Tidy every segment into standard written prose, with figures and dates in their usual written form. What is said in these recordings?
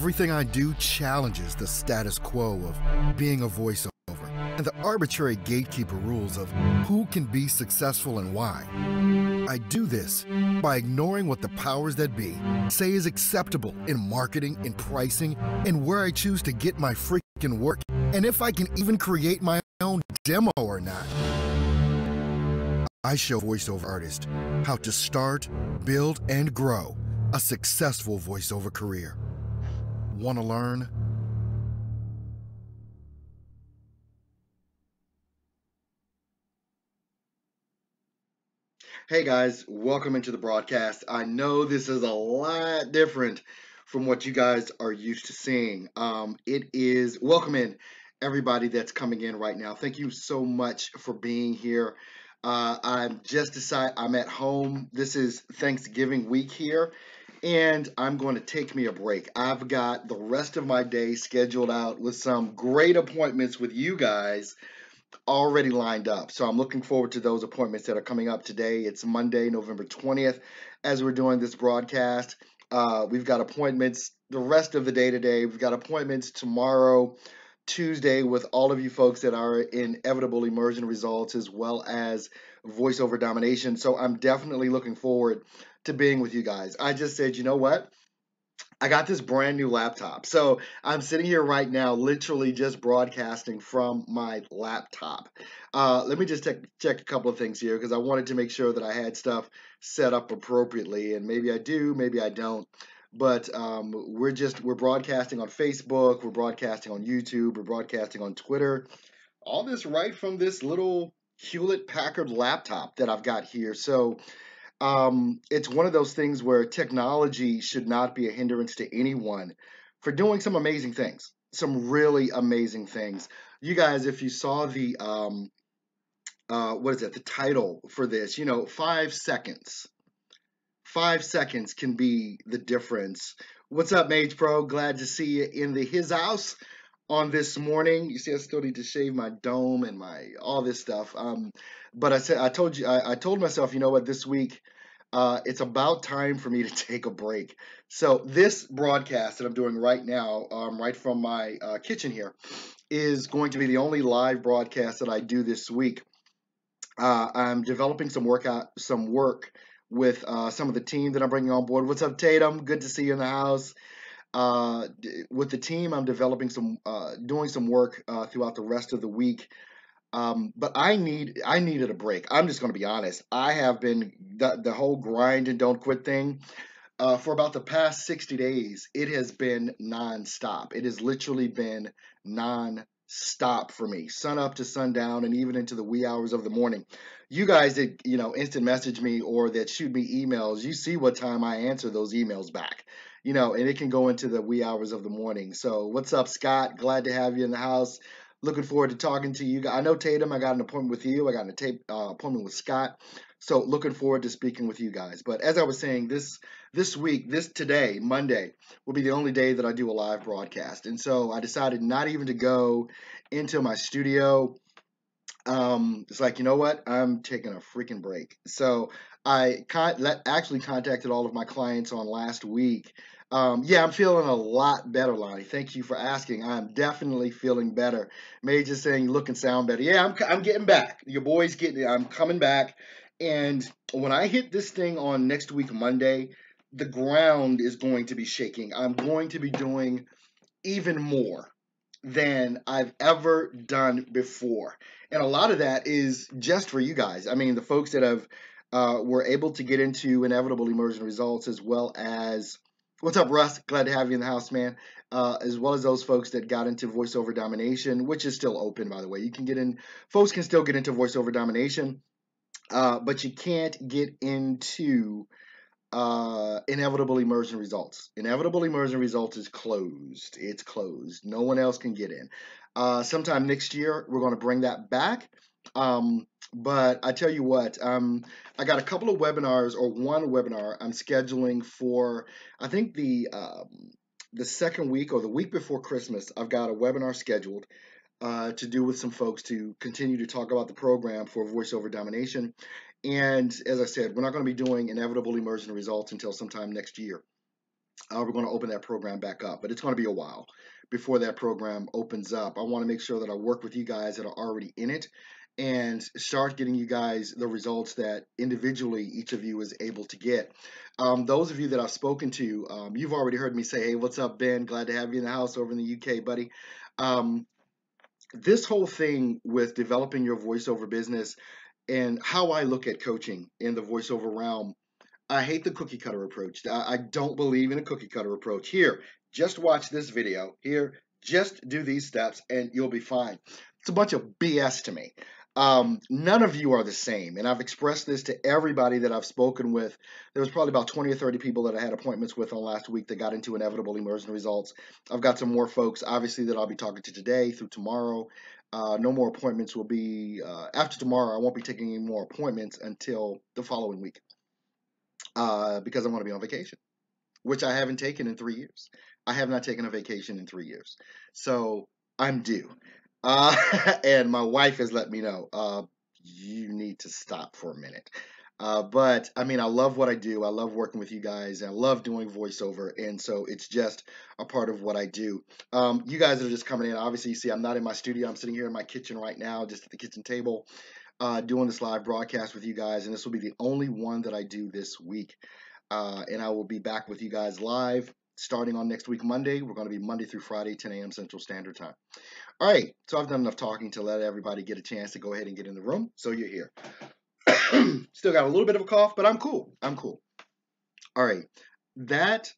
Everything I do challenges the status quo of being a voiceover and the arbitrary gatekeeper rules of who can be successful and why. I do this by ignoring what the powers that be say is acceptable in marketing, in pricing, and where I choose to get my freaking work, and if I can even create my own demo or not. I show voiceover artists how to start, build, and grow a successful voiceover career. Want to learn? Hey guys, welcome into the broadcast. I know this is a lot different from what you guys are used to seeing. Welcome in everybody that's coming in right now. Thank you so much for being here. I'm at home. This is Thanksgiving week here, and I'm going to take me a break. I've got the rest of my day scheduled out with some great appointments with you guys already lined up. So I'm looking forward to those appointments that are coming up today. It's Monday, November 20th, as we're doing this broadcast. We've got appointments the rest of the day today. We've got appointments tomorrow, Tuesday, with all of you folks that are in inevitable immersion results as well as voiceover domination. So I'm definitely looking forward to being with you guys. I just said, you know what? I got this brand new laptop. So I'm sitting here right now, literally just broadcasting from my laptop. Let me just check a couple of things here because I wanted to make sure that I had stuff set up appropriately. And maybe I do, maybe I don't. But we're broadcasting on Facebook, we're broadcasting on YouTube, we're broadcasting on Twitter. All this right from this little Hewlett Packard laptop that I've got here. So it's one of those things where technology should not be a hindrance to anyone for doing some amazing things, some really amazing things. You guys, if you saw the the title for this, 5 seconds. 5 seconds can be the difference. What's up, Mage Pro? Glad to see you in his house on this morning. You see, I still need to shave my dome and all this stuff. But I told myself, you know what, this week, it's about time for me to take a break. So this broadcast that I'm doing right now, right from my kitchen here, is going to be the only live broadcast that I do this week. I'm developing some work with some of the team that I'm bringing on board. What's up, Tatum? Good to see you in the house. With the team, I'm developing doing some work throughout the rest of the week. But I needed a break. I'm just going to be honest. I have been the whole grind and don't quit thing for about the past 60 days. It has been nonstop. It has literally been nonstop for me, sun up to sundown, and even into the wee hours of the morning. You guys that instant message me or that shoot me emails, you see what time I answer those emails back. And it can go into the wee hours of the morning. So what's up, Scott? Glad to have you in the house. Looking forward to talking to you. I know Tatum, I got an appointment with you. I got an appointment with Scott. So looking forward to speaking with you guys. But as I was saying, today, Monday, will be the only day that I do a live broadcast. And so I decided not even to go into my studio. It's like, you know what? I'm taking a freaking break. So I actually contacted all of my clients on last week. Yeah, I'm feeling a lot better, Lonnie. Thank you for asking. I'm definitely feeling better. May just saying you look and sound better. Yeah, I'm getting back. Your boy's getting. I'm coming back. And when I hit this thing on next week Monday, the ground is going to be shaking. I'm going to be doing even more than I've ever done before. And a lot of that is just for you guys. I mean, the folks that were able to get into inevitable immersion results, as well as what's up, Russ? Glad to have you in the house, man. As well as those folks that got into voiceover domination, which is still open, by the way. Folks can still get into voiceover domination, but you can't get into inevitable immersion results. Inevitable immersion results is closed. It's closed. No one else can get in. Sometime next year, we're going to bring that back. But I tell you what, I got a couple of webinars, or one webinar I'm scheduling for, I think the second week or the week before Christmas. I've got a webinar scheduled to do with some folks to continue to talk about the program for voiceover domination. And as I said, we're not going to be doing inevitable immersion results until sometime next year. we're going to open that program back up, but it's going to be a while before that program opens up. I want to make sure that I work with you guys that are already in it and start getting you guys the results that individually each of you is able to get. Those of you that I've spoken to, you've already heard me say, hey, what's up, Ben? Glad to have you in the house over in the UK, buddy. This whole thing with developing your voiceover business and how I look at coaching in the voiceover realm, I hate the cookie cutter approach. I don't believe in a cookie cutter approach. Here, just watch this video. Here, just do these steps and you'll be fine. It's a bunch of BS to me. None of you are the same. And I've expressed this to everybody that I've spoken with. There was probably about 20 or 30 people that I had appointments with on last week that got into inevitable emergent results. I've got some more folks, obviously, that I'll be talking to today through tomorrow. No more appointments will be, after tomorrow, I won't be taking any more appointments until the following week. Because I'm going to be on vacation, which I haven't taken in 3 years. I have not taken a vacation in 3 years. So I'm due. Uh, and my wife has let me know, you need to stop for a minute. But I mean, I love what I do. I love working with you guys. I love doing voiceover. And so it's just a part of what I do. You guys that are just coming in, obviously, you see, I'm not in my studio. I'm sitting here in my kitchen right now, just at the kitchen table, doing this live broadcast with you guys. And this will be the only one that I do this week. And I will be back with you guys live starting on next week, Monday. We're going to be Monday through Friday, 10 a.m. Central Standard Time. All right. So I've done enough talking to let everybody get a chance to go ahead and get in the room. So you're here. Still got a little bit of a cough, but I'm cool. I'm cool. All right. That,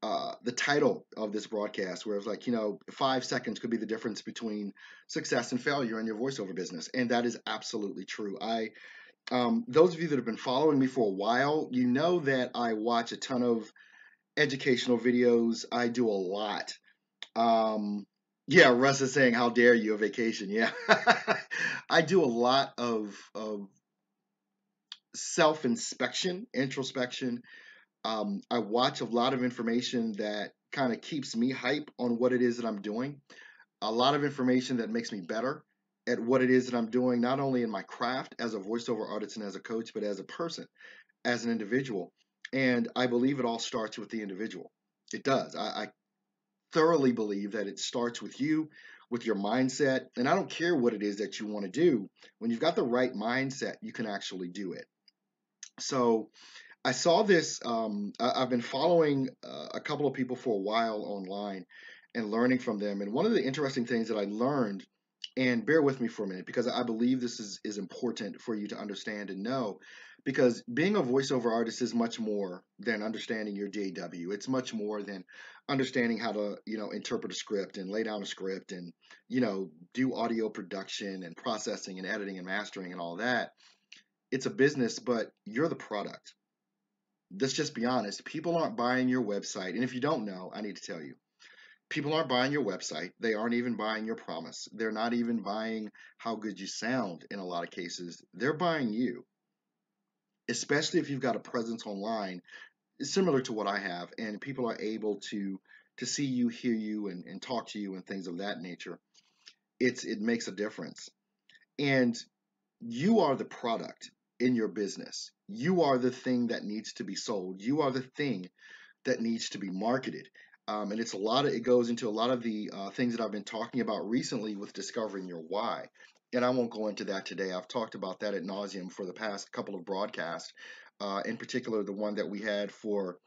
the title of this broadcast, where it's like, 5 seconds could be the difference between success and failure in your voiceover business. And that is absolutely true. Those of you that have been following me for a while, you know that I watch a ton of educational videos. I do a lot. Yeah, Russ is saying, how dare you, a vacation. Yeah. I do a lot of self-inspection, introspection. I watch a lot of information that kind of keeps me hype on what it is that I'm doing. A lot of information that makes me better at what it is that I'm doing, not only in my craft as a voiceover artist and as a coach, but as a person, as an individual. And I believe it all starts with the individual. It does. I thoroughly believe that it starts with you, with your mindset. And I don't care what it is that you want to do. When you've got the right mindset, you can actually do it. So I saw this. I've been following a couple of people for a while online and learning from them. And one of the interesting things that I learned, and bear with me for a minute because I believe this is important for you to understand and know, because being a voiceover artist is much more than understanding your DAW. It's much more than understanding how to, interpret a script and lay down a script and, do audio production and processing and editing and mastering and all that. It's a business, but you're the product. Let's just be honest. People aren't buying your website. And if you don't know, I need to tell you. People aren't buying your website. They aren't even buying your promise. They're not even buying how good you sound in a lot of cases. They're buying you, especially if you've got a presence online similar to what I have, and people are able to see you, hear you, and talk to you and things of that nature. It makes a difference. And you are the product in your business. You are the thing that needs to be sold. You are the thing that needs to be marketed. And it goes into a lot of the things that I've been talking about recently with discovering your why. And I won't go into that today. I've talked about that ad nauseum for the past couple of broadcasts, in particular, the one that we had for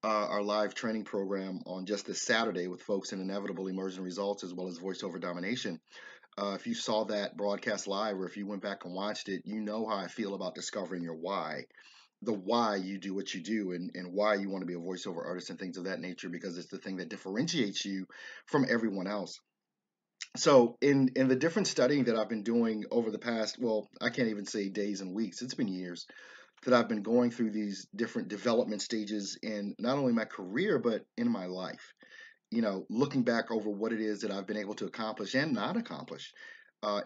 our live training program on just this Saturday with folks in Inevitable Emergent Results as well as Voiceover Domination. If you saw that broadcast live or if you went back and watched it, you know how I feel about discovering your why, the why you do what you do, and why you want to be a voiceover artist and things of that nature, because it's the thing that differentiates you from everyone else. So in the different studying that I've been doing over the past, well, I can't even say days and weeks, it's been years that I've been going through these different development stages in not only my career, but in my life. Looking back over what it is that I've been able to accomplish and not accomplish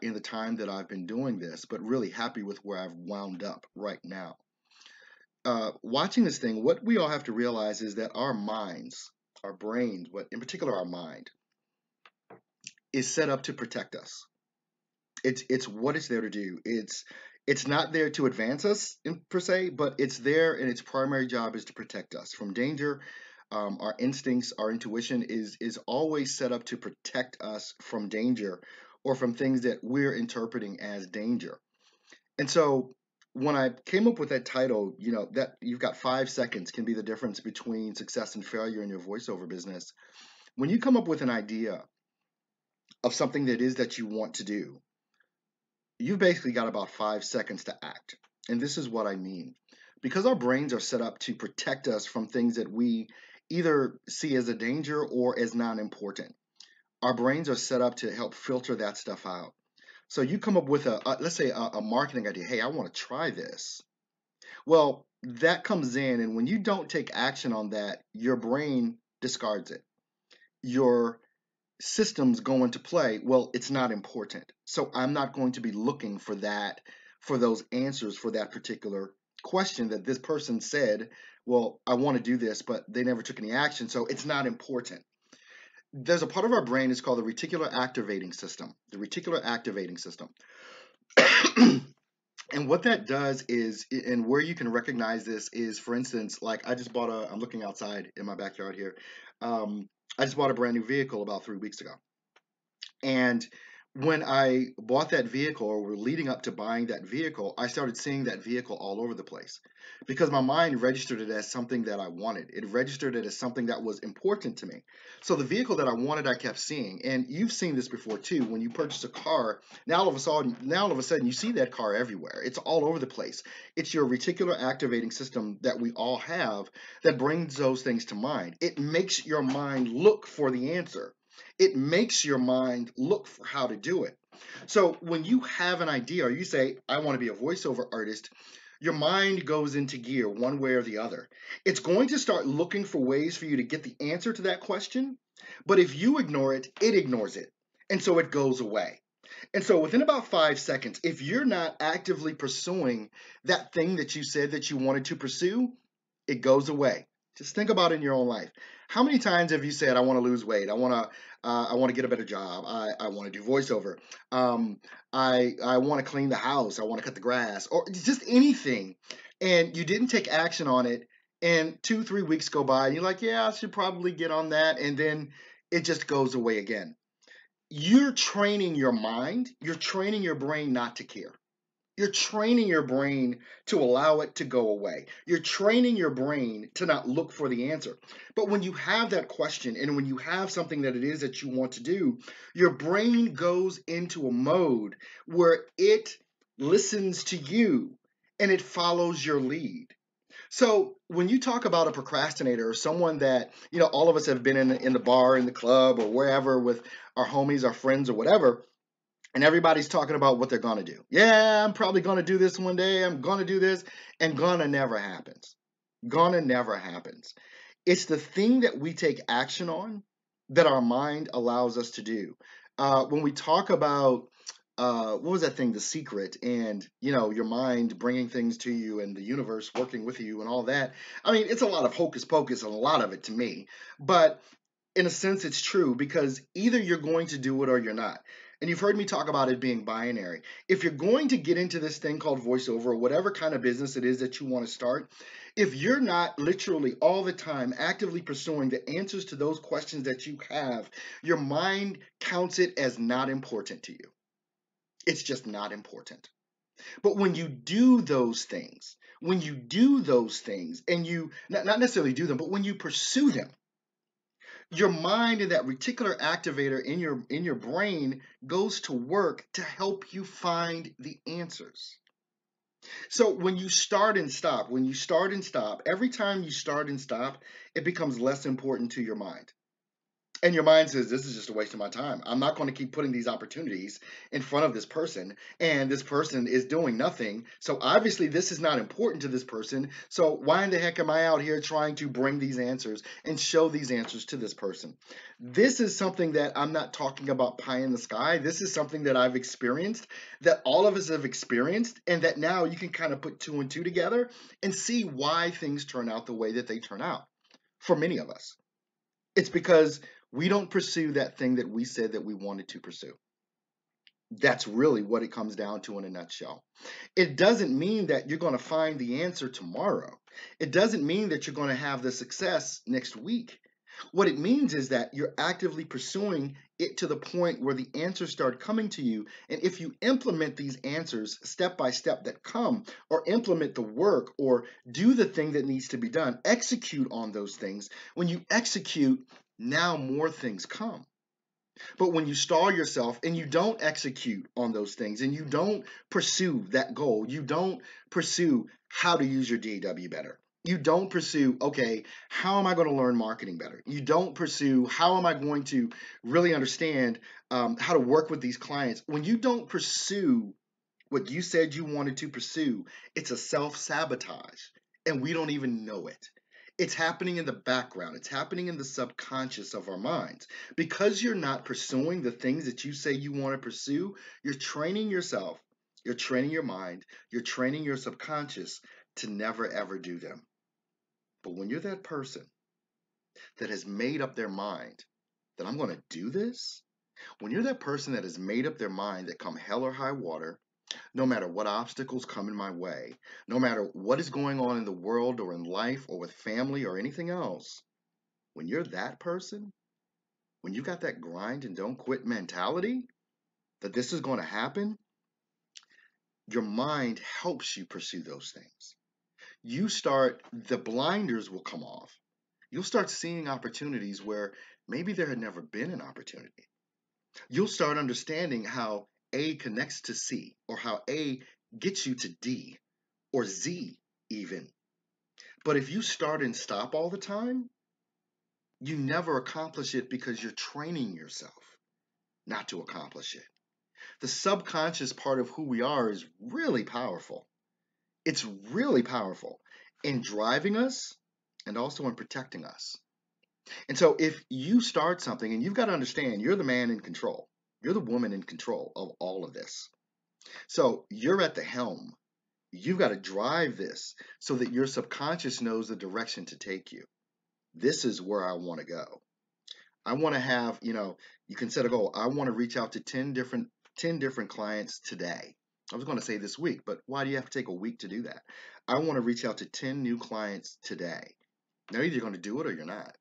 in the time that I've been doing this, but really happy with where I've wound up right now. Watching this thing, what we all have to realize is that our minds, our brains, but in particular our mind, is set up to protect us. It's what it's there to do. It's not there to advance us per se, but it's there, and its primary job is to protect us from danger, our instincts, our intuition is always set up to protect us from danger or from things that we're interpreting as danger. And so when I came up with that title, that you've got 5 seconds can be the difference between success and failure in your voiceover business. When you come up with an idea of something that is that you want to do, you've basically got about 5 seconds to act. And this is what I mean. Because our brains are set up to protect us from things that we either see as a danger or as non important, our brains are set up to help filter that stuff out. So you come up with let's say a marketing idea. Hey, I want to try this. Well, that comes in, and when you don't take action on that, your brain discards it. Your systems go into play. Well, it's not important. So I'm not going to be looking for that, for those answers for that particular question that this person said, well, I want to do this, but they never took any action. So it's not important. There's a part of our brain is called the reticular activating system. The reticular activating system. And what that does is, and where you can recognize this is, for instance, like I'm looking outside in my backyard here. I just bought a brand new vehicle about 3 weeks ago. And when I bought that vehicle, or were leading up to buying that vehicle, I started seeing that vehicle all over the place because my mind registered it as something that I wanted. It registered it as something that was important to me. So the vehicle that I wanted, I kept seeing. And you've seen this before too. When you purchase a car, now all of a sudden, you see that car everywhere. It's all over the place. It's your reticular activating system that we all have that brings those things to mind. It makes your mind look for the answer. It makes your mind look for how to do it. So when you have an idea or you say, I want to be a voiceover artist, your mind goes into gear one way or the other. It's going to start looking for ways for you to get the answer to that question. But if you ignore it, it ignores it. And so it goes away. And so within about 5 seconds, if you're not actively pursuing that thing that you said that you wanted to pursue, it goes away. Just think about it in your own life. How many times have you said, "I want to lose weight. I want to get a better job. I want to do voiceover. I want to clean the house. I want to cut the grass, or just anything," and you didn't take action on it. And 2, 3 weeks go by, and you're like, "Yeah, I should probably get on that," and then it just goes away again. You're training your mind. You're training your brain not to care. You're training your brain to allow it to go away. You're training your brain to not look for the answer. But when you have that question and when you have something that it is that you want to do, your brain goes into a mode where it listens to you and it follows your lead. So when you talk about a procrastinator or someone that, all of us have been in the bar, in the club, or wherever with our homies, our friends, or whatever, and everybody's talking about what they're going to do. Yeah, I'm probably going to do this one day. I'm going to do this. And gonna never happens. Gonna never happens. It's the thing that we take action on that our mind allows us to do. When we talk about, what was that thing, The Secret, and, your mind bringing things to you and the universe working with you and all that. I mean, it's a lot of hocus pocus and a lot of it to me. But in a sense, it's true because either you're going to do it or you're not. And you've heard me talk about it being binary. If you're going to get into this thing called voiceover or whatever kind of business it is that you want to start, if you're not literally all the time actively pursuing the answers to those questions that you have, your mind counts it as not important to you. It's just not important. But when you do those things, and you not necessarily do them, but when you pursue them, your mind and that reticular activator in your brain goes to work to help you find the answers. So when you start and stop, every time you start and stop, it becomes less important to your mind. And your mind says, this is just a waste of my time. I'm not going to keep putting these opportunities in front of this person, and this person is doing nothing. So obviously, this is not important to this person. So why in the heck am I out here trying to bring these answers and show these answers to this person? This is something that I'm not talking about pie in the sky. This is something that I've experienced, that all of us have experienced, and that now you can kind of put 2 and 2 together and see why things turn out the way that they turn out for many of us. It's because we don't pursue that thing that we said that we wanted to pursue. That's really what it comes down to in a nutshell. It doesn't mean that you're going to find the answer tomorrow. It doesn't mean that you're going to have the success next week. What it means is that you're actively pursuing it to the point where the answers start coming to you. And if you implement these answers step by step that come, or implement the work, or do the thing that needs to be done, execute on those things, when you execute, now more things come. But when you stall yourself and you don't execute on those things and you don't pursue that goal, you don't pursue how to use your DAW better. You don't pursue, okay, how am I going to learn marketing better? You don't pursue, how am I going to really understand how to work with these clients? When you don't pursue what you said you wanted to pursue, it's a self sabotage, and we don't even know it. It's happening in the background, it's happening in the subconscious of our minds. Because you're not pursuing the things that you say you want to pursue, you're training yourself, you're training your mind, you're training your subconscious to never ever do them. But when you're that person that has made up their mind that I'm going to do this, when you're that person that has made up their mind that come hell or high water, no matter what obstacles come in my way, no matter what is going on in the world or in life or with family or anything else, when you're that person, when you got that grind and don't quit mentality, that this is going to happen, your mind helps you pursue those things. The blinders will come off. You'll start seeing opportunities where maybe there had never been an opportunity. You'll start understanding how A connects to C, or how A gets you to D or Z even. But if you start and stop all the time, you never accomplish it because you're training yourself not to accomplish it. The subconscious part of who we are is really powerful. It's really powerful in driving us and also in protecting us. And so if you start something, and you've got to understand, you're the man in control. You're the woman in control of all of this. So you're at the helm. You've got to drive this so that your subconscious knows the direction to take you. This is where I want to go. I want to have, you can set a goal. I want to reach out to 10 different clients today. I was going to say this week, but why do you have to take a week to do that? I want to reach out to 10 new clients today. Now, either you're going to do it or you're not.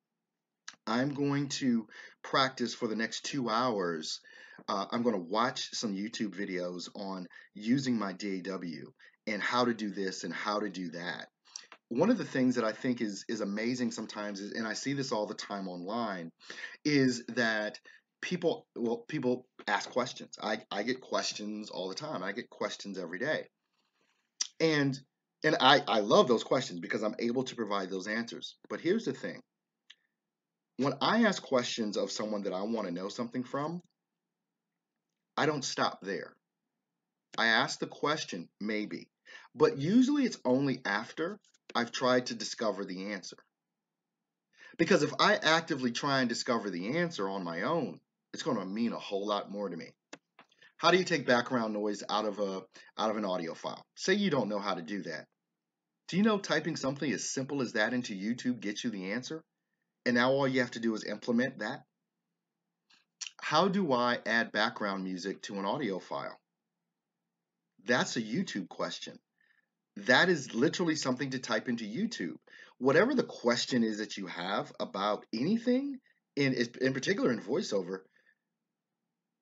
I'm going to practice for the next 2 hours. I'm going to watch some YouTube videos on using my DAW and how to do this and how to do that. One of the things that I think is amazing sometimes is, and I see this all the time online, is that people ask questions. I get questions all the time. I get questions every day. And I love those questions because I'm able to provide those answers. But here's the thing. When I ask questions of someone that I want to know something from, I don't stop there. I ask the question, maybe, but usually it's only after I've tried to discover the answer. Because if I actively try and discover the answer on my own, it's going to mean a whole lot more to me. How do you take background noise out of an audio file? Say you don't know how to do that. Do you know typing something as simple as that into YouTube gets you the answer? And now all you have to do is implement that? How do I add background music to an audio file? That's a YouTube question. That is literally something to type into YouTube. Whatever the question is that you have about anything, in particular in voiceover,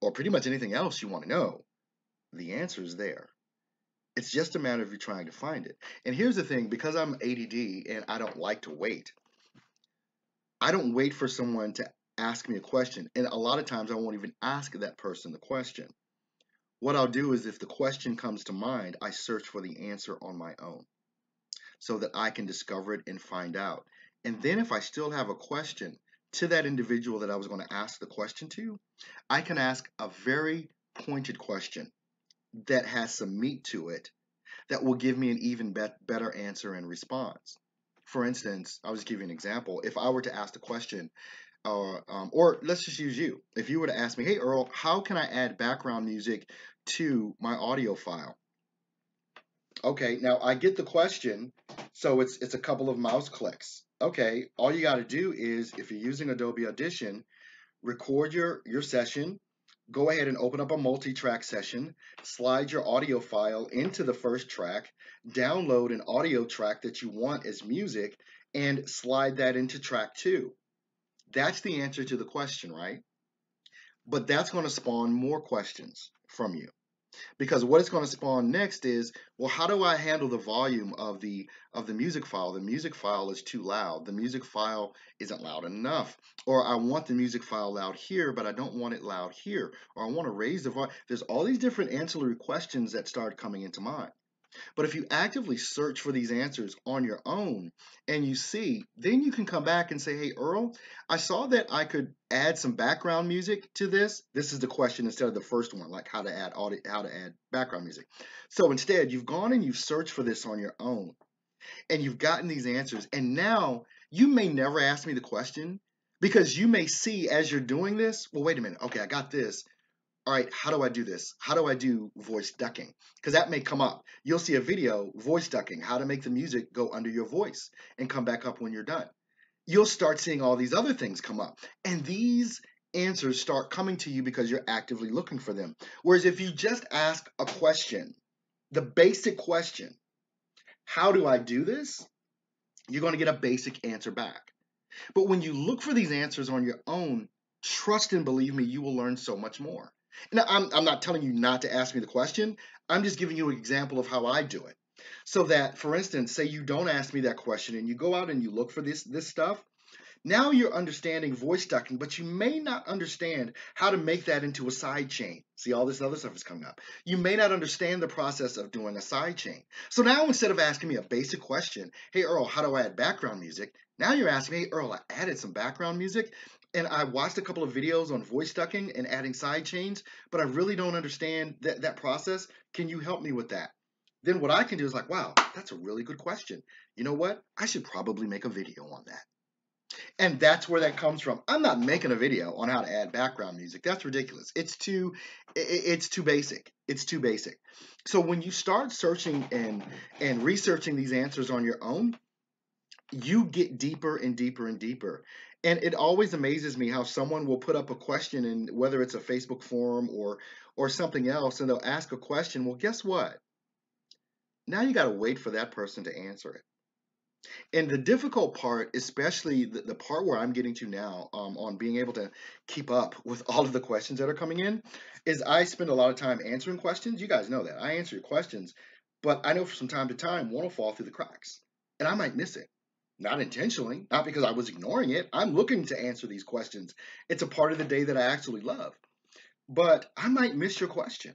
or pretty much anything else you want to know, the answer is there. It's just a matter of you trying to find it. And here's the thing, because I'm ADD and I don't like to wait, I don't wait for someone to ask me a question. And a lot of times I won't even ask that person the question. What I'll do is, if the question comes to mind, I search for the answer on my own so that I can discover it and find out. And then if I still have a question to that individual that I was going to ask the question to, I can ask a very pointed question that has some meat to it that will give me an even better answer and response. For instance, I'll just give you an example. If I were to ask the question, or let's just use you. If you were to ask me, hey Earl, how can I add background music to my audio file? Okay, now I get the question, so it's a couple of mouse clicks. Okay, all you got to do is, if you're using Adobe Audition, record your session, go ahead and open up a multi-track session, slide your audio file into the first track, download an audio track that you want as music, and slide that into track 2. That's the answer to the question, right? But that's going to spawn more questions from you. Because what it's going to spawn next is, well, how do I handle the volume of the music file? The music file is too loud. The music file isn't loud enough. Or I want the music file loud here, but I don't want it loud here. Or I want to raise the volume. There's all these different ancillary questions that start coming into mind. But if you actively search for these answers on your own and you see, then you can come back and say, hey, Earl, I saw that I could add some background music to this. This is the question instead of the first one, like how to add audio, how to add background music. So instead, you've gone and you've searched for this on your own and you've gotten these answers. And now you may never ask me the question because you may see as you're doing this, well, wait a minute. Okay, I got this. All right, how do I do this? How do I do voice ducking? Because that may come up. You'll see a video, voice ducking, how to make the music go under your voice and come back up when you're done. You'll start seeing all these other things come up. And these answers start coming to you because you're actively looking for them. Whereas if you just ask a question, the basic question, how do I do this? You're going to get a basic answer back. But when you look for these answers on your own, trust and believe me, you will learn so much more. Now, I'm not telling you not to ask me the question. I'm just giving you an example of how I do it. So that, for instance, say you don't ask me that question and you go out and you look for this stuff. Now you're understanding voice ducking, but you may not understand how to make that into a side chain. See, all this other stuff is coming up. You may not understand the process of doing a side chain. So now instead of asking me a basic question, hey, Earl, how do I add background music? Now you're asking me, hey, Earl, I added some background music and I watched a couple of videos on voice ducking and adding side chains, but I really don't understand that process. Can you help me with that? Then what I can do is like, wow, that's a really good question. You know what? I should probably make a video on that. And that's where that comes from. I'm not making a video on how to add background music. That's ridiculous. It's too basic. It's too basic. So when you start searching and researching these answers on your own, you get deeper and deeper and deeper. And it always amazes me how someone will put up a question, and whether it's a Facebook forum or something else, and they'll ask a question. Well, guess what? Now you got to wait for that person to answer it. And the difficult part, especially the part where I'm getting to now, on being able to keep up with all of the questions that are coming in, is I spend a lot of time answering questions. You guys know that. I answer your questions, but I know from time to time one will fall through the cracks, and I might miss it. Not intentionally, not because I was ignoring it. I'm looking to answer these questions. It's a part of the day that I actually love. But I might miss your question.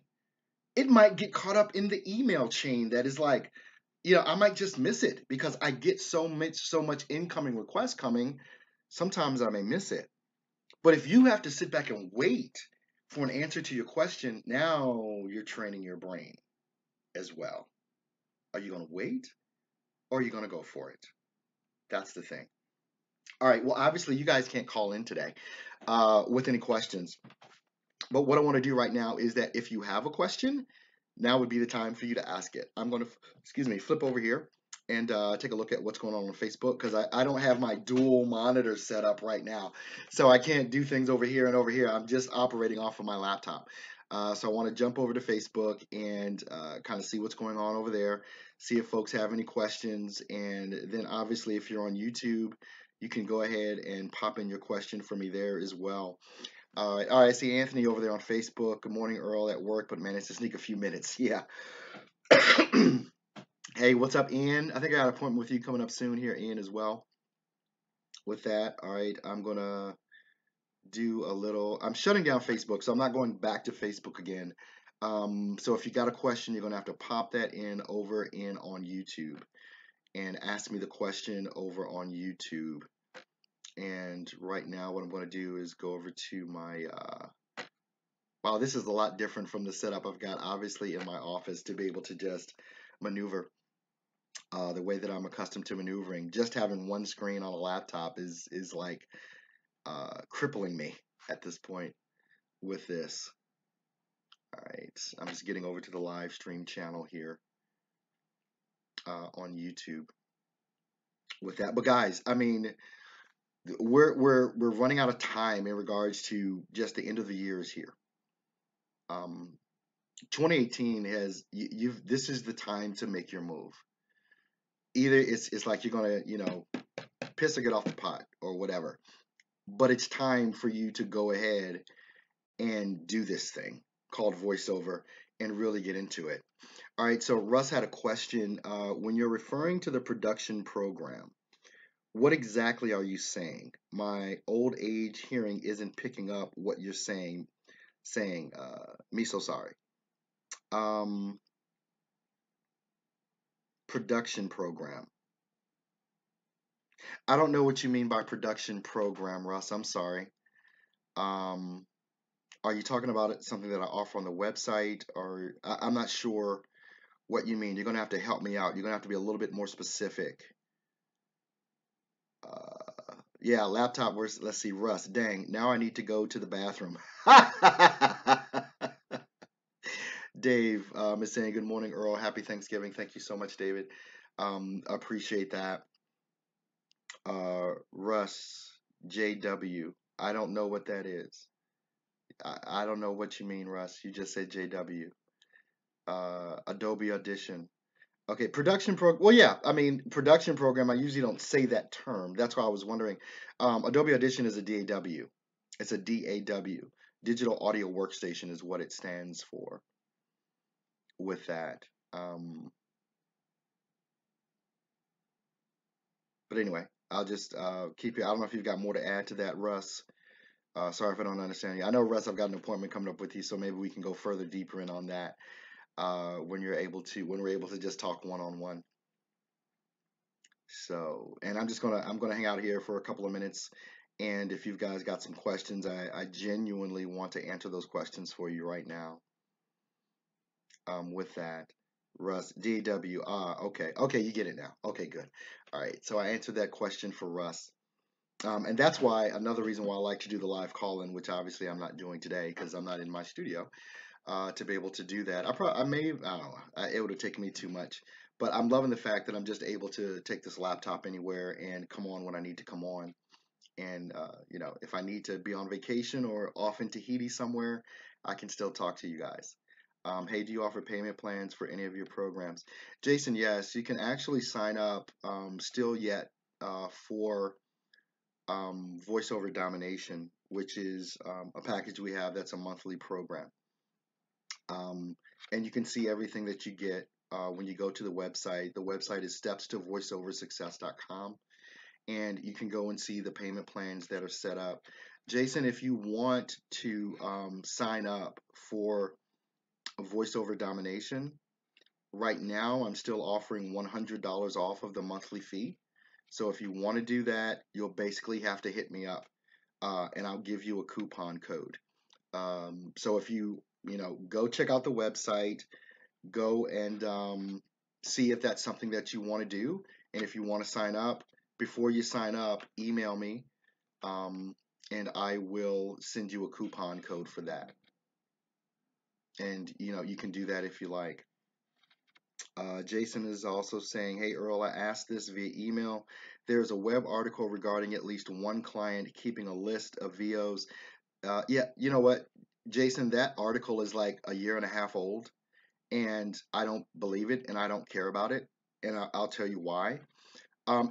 It might get caught up in the email chain that is like, I might just miss it because I get so much incoming requests coming. Sometimes I may miss it. But if you have to sit back and wait for an answer to your question, now you're training your brain as well. Are you going to wait or are you going to go for it? That's the thing. All right. Well, obviously, you guys can't call in today with any questions. But what I want to do right now is that if you have a question, now would be the time for you to ask it. I'm going to, flip over here and take a look at what's going on Facebook, because I don't have my dual monitor set up right now. So I can't do things over here and over here. I'm just operating off of my laptop. So I want to jump over to Facebook and kind of see what's going on over there, see if folks have any questions. And then obviously if you're on YouTube, you can go ahead and pop in your question for me there as well. All right, I see Anthony over there on Facebook. Good morning, Earl, at work, but managed to sneak a few minutes. Yeah. Hey, what's up, Ian? I think I got an appointment with you coming up soon here, Ian, as well. With that, all right, I'm going to do a little, I'm shutting down Facebook, so I'm not going back to Facebook again. So if you got a question, you're going to have to pop that in over in on YouTube and ask me the question over on YouTube. And right now what I'm going to do is go over to my, wow, this is a lot different from the setup I've got obviously in my office to be able to just maneuver the way that I'm accustomed to maneuvering. Just having one screen on a laptop is like crippling me at this point with this. All right, I'm just getting over to the live stream channel here on YouTube with that. But guys, I mean, we're running out of time in regards to just the end of the year is here. Um, 2018 has you've this is the time to make your move. Either it's like you're gonna piss or get off the pot or whatever, but it's time for you to go ahead and do this thing called voiceover and really get into it. All right, so Russ had a question. When you're referring to the production program, what exactly are you saying? My old age hearing isn't picking up what you're saying. Me so sorry. Um, Production program. I don't know what you mean by production program, Russ. I'm sorry. Um, are you talking about something that I offer on the website, or I'm not sure what you mean. You're gonna have to help me out. You're gonna have to be a little bit more specific. Yeah, laptop. Where's Let's see, Russ. Dang, now I need to go to the bathroom. Dave is saying good morning, Earl. Happy Thanksgiving. Thank you so much, David. Appreciate that. Russ JW. I don't know what that is. I don't know what you mean, Russ. You just said JW. Adobe Audition. Okay, production pro. Well, yeah, I mean production program. I usually don't say that term. That's why I was wondering. Adobe Audition is a DAW. It's a DAW. Digital Audio Workstation is what it stands for. With that, um, but anyway, I'll just keep you. I don't know if you've got more to add to that, Russ. Sorry if I don't understand you. I know, Russ, I've got an appointment coming up with you, so maybe we can go further deeper in on that when we're able to just talk one on one. So, and I'm gonna hang out here for a couple of minutes, and if you guys got some questions, I genuinely want to answer those questions for you right now. With that, Russ DW. Okay, you get it now. Okay, good. All right, so I answered that question for Russ. And that's why another reason why I like to do the live call-in, which obviously I'm not doing today because I'm not in my studio, to be able to do that. I don't know, it would have taken me too much, but I'm loving the fact that I'm just able to take this laptop anywhere and come on when I need to come on. And, if I need to be on vacation or off in Tahiti somewhere, I can still talk to you guys. Hey, do you offer payment plans for any of your programs? Jason, yes, you can actually sign up still yet for voiceover domination, which is a package we have that's a monthly program. Um, and you can see everything that you get when you go to the website. The website is steps2voiceoversuccess.com, and you can go and see the payment plans that are set up. Jason, if you want to sign up for voiceover domination, right now I'm still offering $100 off of the monthly fee. So if you want to do that, you'll basically have to hit me up, and I'll give you a coupon code. So if go check out the website, go and see if that's something that you want to do. And if you want to sign up, before you sign up, email me, and I will send you a coupon code for that. And you can do that if you like. Jason is also saying, hey Earl, I asked this via email. There's a web article regarding at least one client keeping a list of VOs. Yeah, you know what, Jason, that article is like a year and a half old, and I don't believe it, and I don't care about it, and I'll tell you why.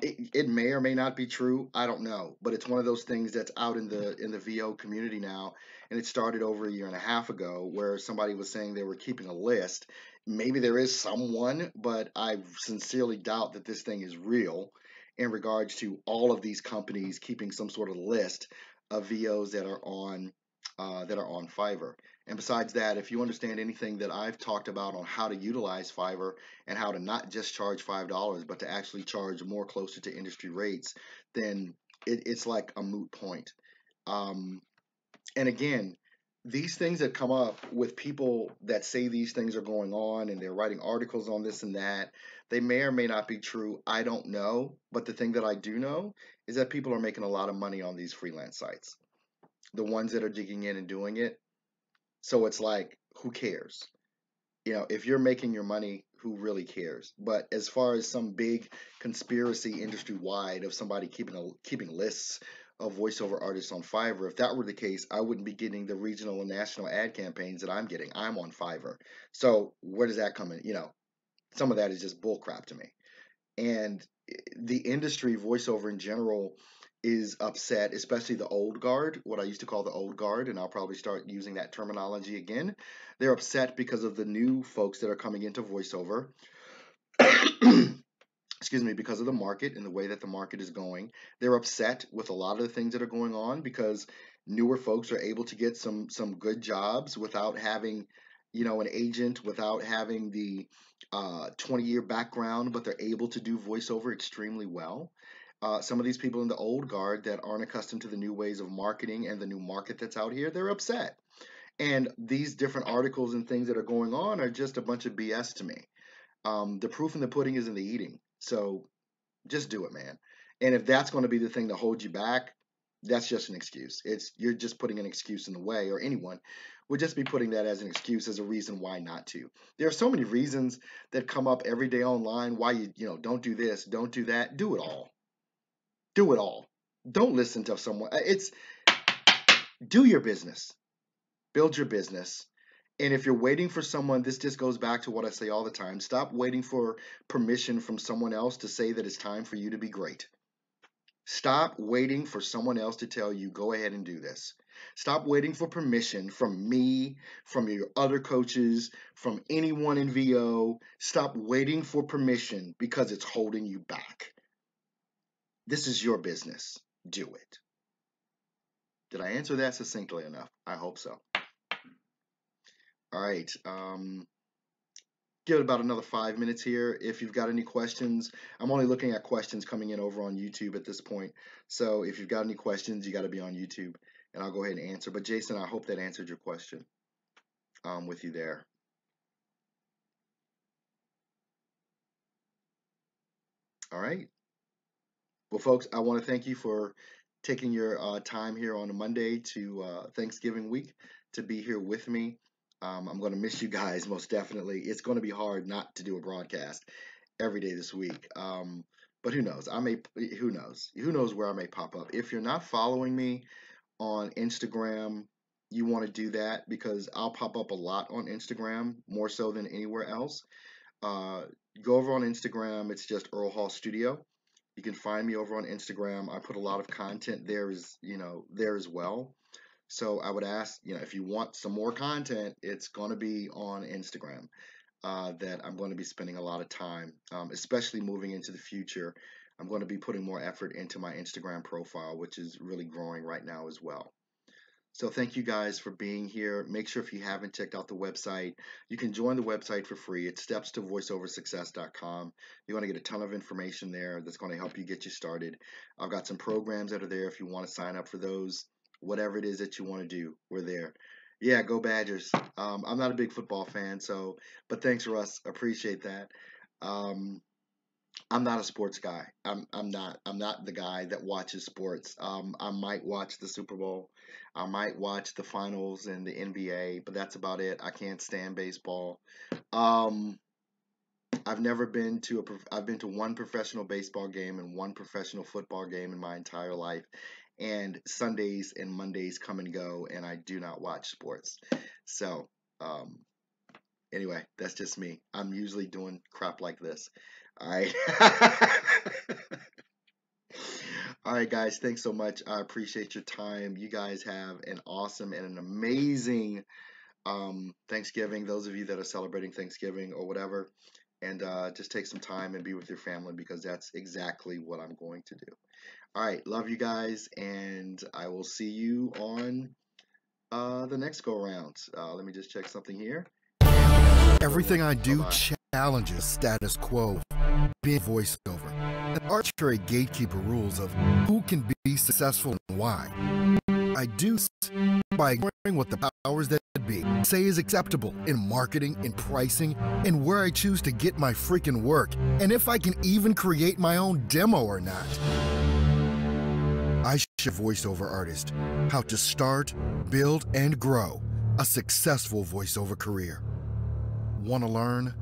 It may or may not be true. I don't know, but it's one of those things that's out in the VO community now, and it started over a year and a half ago, where somebody was saying they were keeping a list. Maybe there is someone, but I sincerely doubt that this thing is real in regards to all of these companies keeping some sort of list of VOs that are on Fiverr. And besides that, if you understand anything that I've talked about on how to utilize Fiverr and how to not just charge $5, but to actually charge more closer to industry rates, then it's like a moot point. Um, and again, these things that come up with people that say these things are going on and they're writing articles on this and that, they may or may not be true. I don't know. But the thing that I do know is that people are making a lot of money on these freelance sites, the ones that are digging in and doing it. So it's like, who cares? If you're making your money, who really cares? But as far as some big conspiracy industry wide of somebody keeping lists of voiceover artists on Fiverr. If that were the case, I wouldn't be getting the regional and national ad campaigns that I'm getting. I'm on Fiverr. So where does that come in? Some of that is just bull crap to me. And the industry, voiceover in general, is upset, especially the old guard, what I used to call the old guard, and I'll probably start using that terminology again. They're upset because of the new folks that are coming into voiceover. Excuse me, because of the market and the way that the market is going. They're upset with a lot of the things that are going on because newer folks are able to get some good jobs without having, an agent, without having the 20-year background, but they're able to do voiceover extremely well. Some of these people in the old guard that aren't accustomed to the new ways of marketing and the new market that's out here, they're upset. And these different articles and things that are going on are just a bunch of BS to me. The proof in the pudding is in the eating. So just do it, man. And if that's going to be the thing that holds you back, that's just an excuse. You're just putting an excuse in the way, or anyone would just be putting that as an excuse, as a reason why not to. There are so many reasons that come up every day online why you don't do this, don't do that. Do it all. Do it all. Don't listen to someone. Do your business. Build your business. And if you're waiting for someone, this just goes back to what I say all the time. Stop waiting for permission from someone else to say that it's time for you to be great. Stop waiting for someone else to tell you, go ahead and do this. Stop waiting for permission from me, from your other coaches, from anyone in VO. Stop waiting for permission because it's holding you back. This is your business. Do it. Did I answer that succinctly enough? I hope so. All right. Give it about another 5 minutes here. If you've got any questions, I'm only looking at questions coming in over on YouTube at this point. So if you've got any questions, you got to be on YouTube, and I'll go ahead and answer. But Jason, I hope that answered your question with you there. All right. Well, folks, I want to thank you for taking your time here on a Monday to Thanksgiving week to be here with me. I'm going to miss you guys, most definitely. It's going to be hard not to do a broadcast every day this week. But who knows? Who knows? Who knows where I may pop up. If you're not following me on Instagram, you want to do that because I'll pop up a lot on Instagram, more so than anywhere else. Go over on Instagram. It's just Earl Hall Studio. You can find me over on Instagram. I put a lot of content there as well. So I would ask, if you want some more content, it's going to be on Instagram that I'm going to be spending a lot of time, especially moving into the future. I'm going to be putting more effort into my Instagram profile, which is really growing right now as well. So thank you guys for being here. Make sure if you haven't checked out the website, you can join the website for free. It's stepstovoiceoversuccess.com. You're going to get a ton of information there that's going to help you get you started. I've got some programs that are there if you want to sign up for those. Whatever it is that you want to do, we're there. Yeah, go Badgers. I'm not a big football fan, but thanks, Russ. Appreciate that. I'm not a sports guy. I'm not the guy that watches sports. I might watch the Super Bowl. I might watch the finals in the NBA, but that's about it. I can't stand baseball. I've been to one professional baseball game and one professional football game in my entire life. And Sundays and Mondays come and go, and I do not watch sports. So, anyway, that's just me. I'm usually doing crap like this. All right. All right, guys. Thanks so much. I appreciate your time. You guys have an awesome and an amazing Thanksgiving. Those of you that are celebrating Thanksgiving or whatever, and just take some time and be with your family because that's exactly what I'm going to do. All right, love you guys, and I will see you on the next go round. Let me just check something here. Everything I do challenges status quo, being voiceover, and arbitrary gatekeeper rules of who can be successful and why. I do by ignoring what the powers that be say is acceptable in marketing, in pricing, and where I choose to get my freaking work, and if I can even create my own demo or not. I show voiceover artist how to start, build, and grow a successful voiceover career. Want to learn?